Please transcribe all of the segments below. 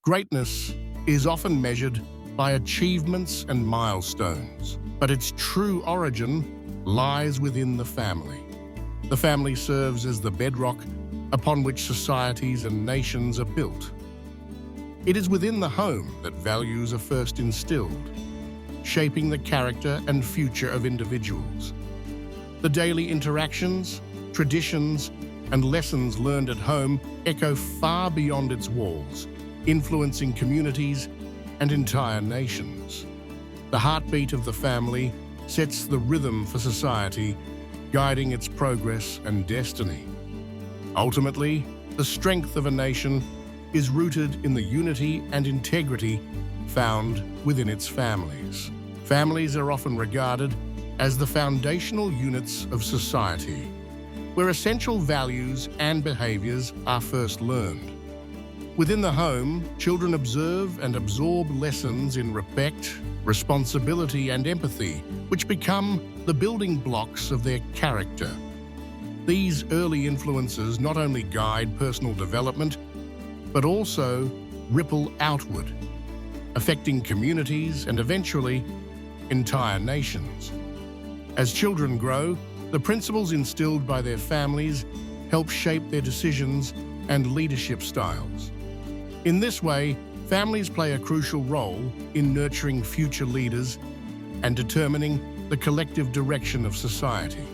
Greatness is often measured by achievements and milestones, but its true origin lies within the family. The family serves as the bedrock upon which societies and nations are built. It is within the home that values are first instilled, shaping the character and future of individuals. The daily interactions, traditions, and lessons learned at home echo far beyond its walls, influencing communities and entire nations. The heartbeat of the family sets the rhythm for society, guiding its progress and destiny. Ultimately, the strength of a nation is rooted in the unity and integrity found within its families. Families are often regarded as the foundational units of society, where essential values and behaviors are first learned. Within the home, children observe and absorb lessons in respect, responsibility, and empathy, which become the building blocks of their character. These early influences not only guide personal development, but also ripple outward, affecting communities and eventually entire nations. As children grow, the principles instilled by their families help shape their decisions and leadership styles. In this way, families play a crucial role in nurturing future leaders and determining the collective direction of society.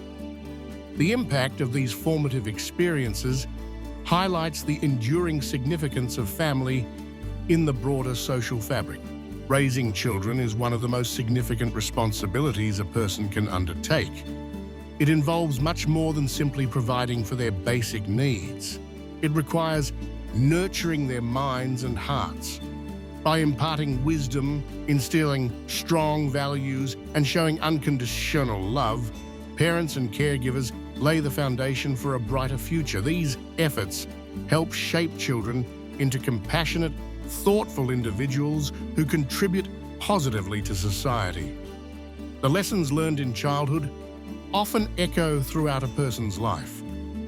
The impact of these formative experiences highlights the enduring significance of family in the broader social fabric. Raising children is one of the most significant responsibilities a person can undertake. It involves much more than simply providing for their basic needs. It requires nurturing their minds and hearts. By imparting wisdom, instilling strong values, and showing unconditional love, parents and caregivers lay the foundation for a brighter future. These efforts help shape children into compassionate, thoughtful individuals who contribute positively to society. The lessons learned in childhood often echo throughout a person's life,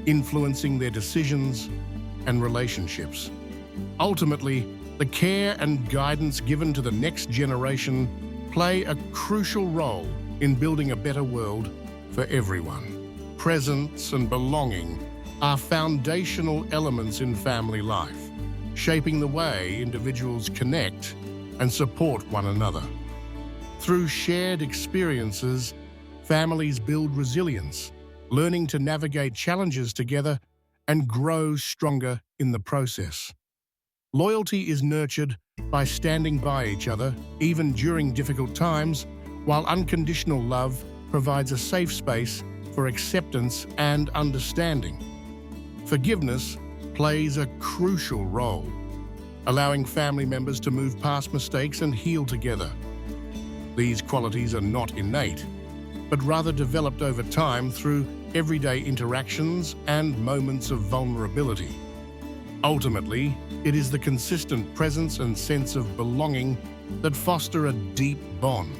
influencing their decisions and relationships. Ultimately, the care and guidance given to the next generation play a crucial role in building a better world for everyone. Presence and belonging are foundational elements in family life, shaping the way individuals connect and support one another. Through shared experiences, families build resilience, learning to navigate challenges together and grow stronger in the process. Loyalty is nurtured by standing by each other, even during difficult times, while unconditional love provides a safe space for acceptance and understanding. Forgiveness plays a crucial role, allowing family members to move past mistakes and heal together. These qualities are not innate, but rather developed over time through everyday interactions and moments of vulnerability. Ultimately, it is the consistent presence and sense of belonging that foster a deep bond,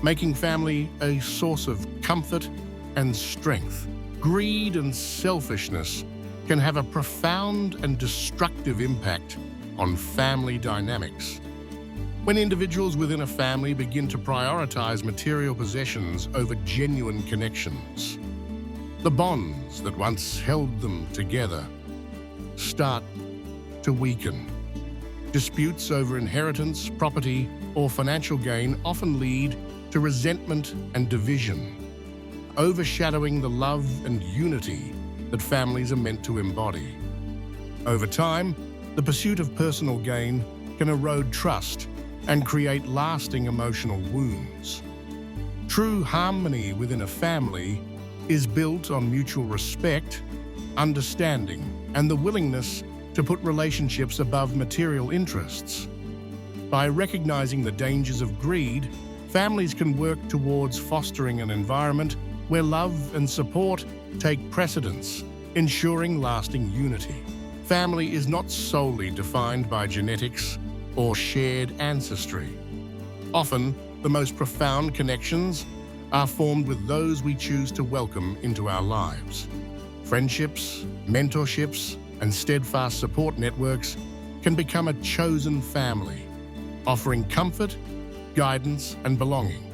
making family a source of comfort and strength. Greed and selfishness can have a profound and destructive impact on family dynamics. When individuals within a family begin to prioritize material possessions over genuine connections, the bonds that once held them together start to weaken. Disputes over inheritance, property, or financial gain often lead to resentment and division, overshadowing the love and unity that families are meant to embody. Over time, the pursuit of personal gain can erode trust and create lasting emotional wounds. True harmony within a family is built on mutual respect, understanding, and the willingness to put relationships above material interests. By recognizing the dangers of greed, families can work towards fostering an environment where love and support take precedence, ensuring lasting unity. Family is not solely defined by genetics or shared ancestry. Often, the most profound connections are formed with those we choose to welcome into our lives. Friendships, mentorships, and steadfast support networks can become a chosen family, offering comfort, guidance, and belonging.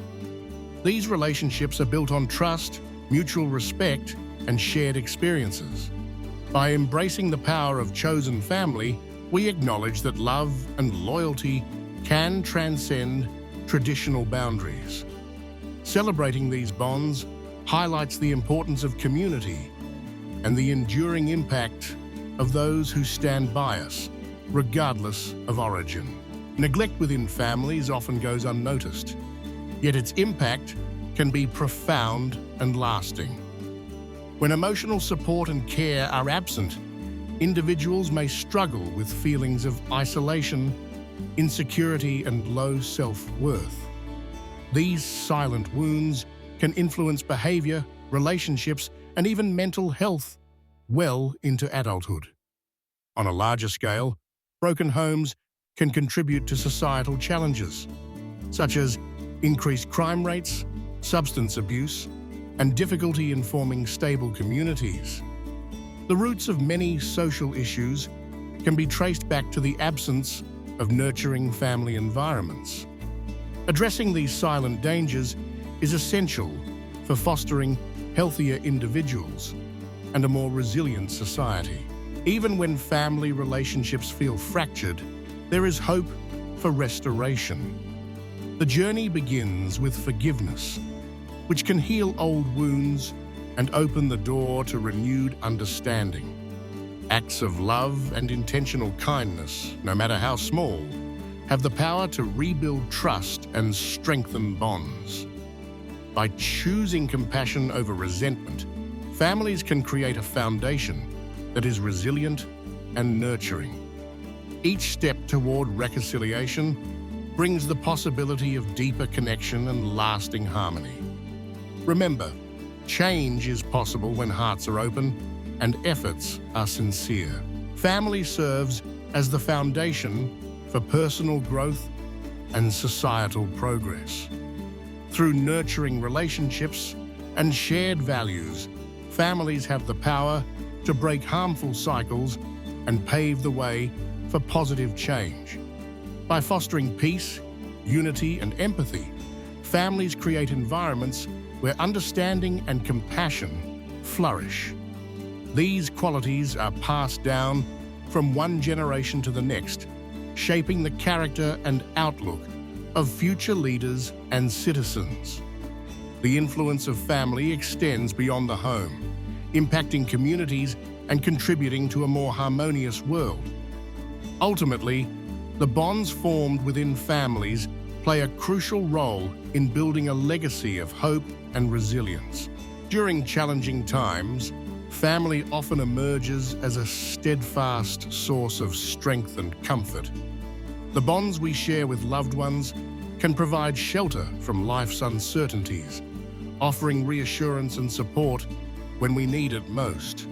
These relationships are built on trust, mutual respect, and shared experiences. By embracing the power of chosen family, we acknowledge that love and loyalty can transcend traditional boundaries. Celebrating these bonds highlights the importance of community and the enduring impact of those who stand by us, regardless of origin. Neglect within families often goes unnoticed, yet its impact can be profound and lasting. When emotional support and care are absent, individuals may struggle with feelings of isolation, insecurity, and low self-worth. These silent wounds can influence behavior, relationships, and even mental health well into adulthood. On a larger scale, broken homes can contribute to societal challenges, such as increased crime rates, substance abuse, and difficulty in forming stable communities. The roots of many social issues can be traced back to the absence of nurturing family environments. Addressing these silent dangers is essential for fostering healthier individuals and a more resilient society. Even when family relationships feel fractured, there is hope for restoration. The journey begins with forgiveness, which can heal old wounds and open the door to renewed understanding. Acts of love and intentional kindness, no matter how small, have the power to rebuild trust and strengthen bonds. By choosing compassion over resentment, families can create a foundation that is resilient and nurturing. Each step toward reconciliation brings the possibility of deeper connection and lasting harmony. Remember, change is possible when hearts are open and efforts are sincere. Family serves as the foundation for personal growth and societal progress. Through nurturing relationships and shared values, families have the power to break harmful cycles and pave the way for positive change. By fostering peace, unity, and empathy, families create environments where understanding and compassion flourish. These qualities are passed down from one generation to the next, shaping the character and outlook of future leaders and citizens. The influence of family extends beyond the home, impacting communities and contributing to a more harmonious world. Ultimately, the bonds formed within families play a crucial role in building a legacy of hope and resilience. During challenging times, family often emerges as a steadfast source of strength and comfort. The bonds we share with loved ones can provide shelter from life's uncertainties, offering reassurance and support when we need it most.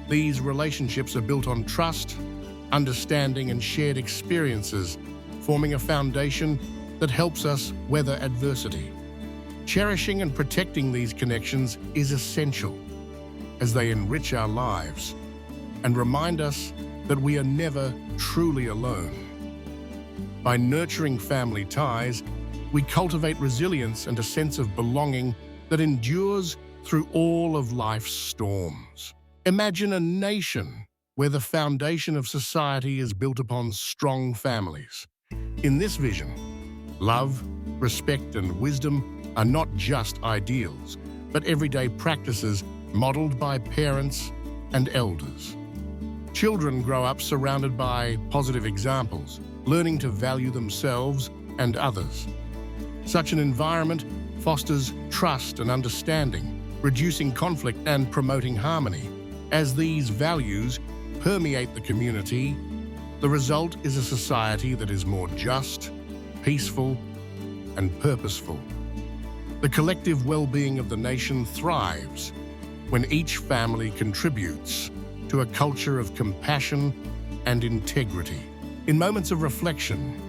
These relationships are built on trust, understanding, and shared experiences, forming a foundation that helps us weather adversity. Cherishing and protecting these connections is essential, as they enrich our lives and remind us that we are never truly alone. By nurturing family ties, we cultivate resilience and a sense of belonging that endures through all of life's storms. Imagine a nation where the foundation of society is built upon strong families. In this vision, love, respect, and wisdom are not just ideals, but everyday practices modeled by parents and elders. Children grow up surrounded by positive examples, learning to value themselves and others. Such an environment fosters trust and understanding, reducing conflict and promoting harmony. As these values permeate the community, the result is a society that is more just, peaceful, and purposeful. The collective well-being of the nation thrives when each family contributes to a culture of compassion and integrity. In moments of reflection,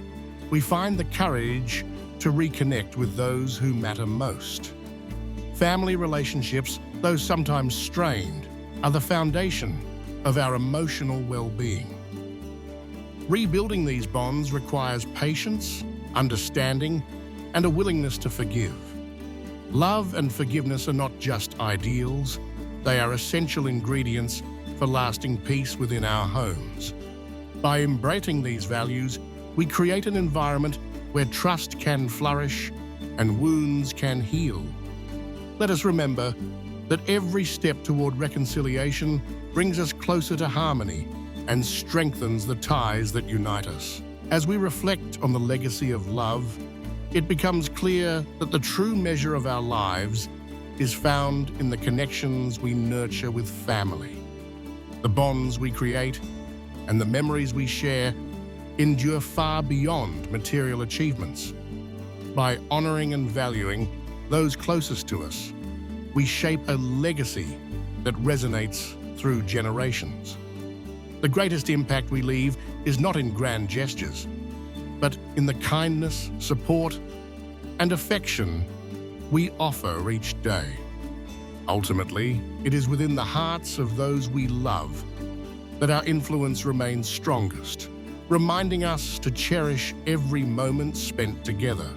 we find the courage to reconnect with those who matter most. Family relationships, though sometimes strained, are the foundation of our emotional well-being. Rebuilding these bonds requires patience, understanding, and a willingness to forgive. Love and forgiveness are not just ideals, they are essential ingredients for lasting peace within our homes. By embracing these values, we create an environment where trust can flourish and wounds can heal. Let us remember that every step toward reconciliation brings us closer to harmony and strengthens the ties that unite us. As we reflect on the legacy of love, it becomes clear that the true measure of our lives is found in the connections we nurture with family. The bonds we create and the memories we share endure far beyond material achievements. By honoring and valuing those closest to us, we shape a legacy that resonates through generations. The greatest impact we leave is not in grand gestures, but in the kindness, support, and affection we offer each day. Ultimately, it is within the hearts of those we love that our influence remains strongest, reminding us to cherish every moment spent together.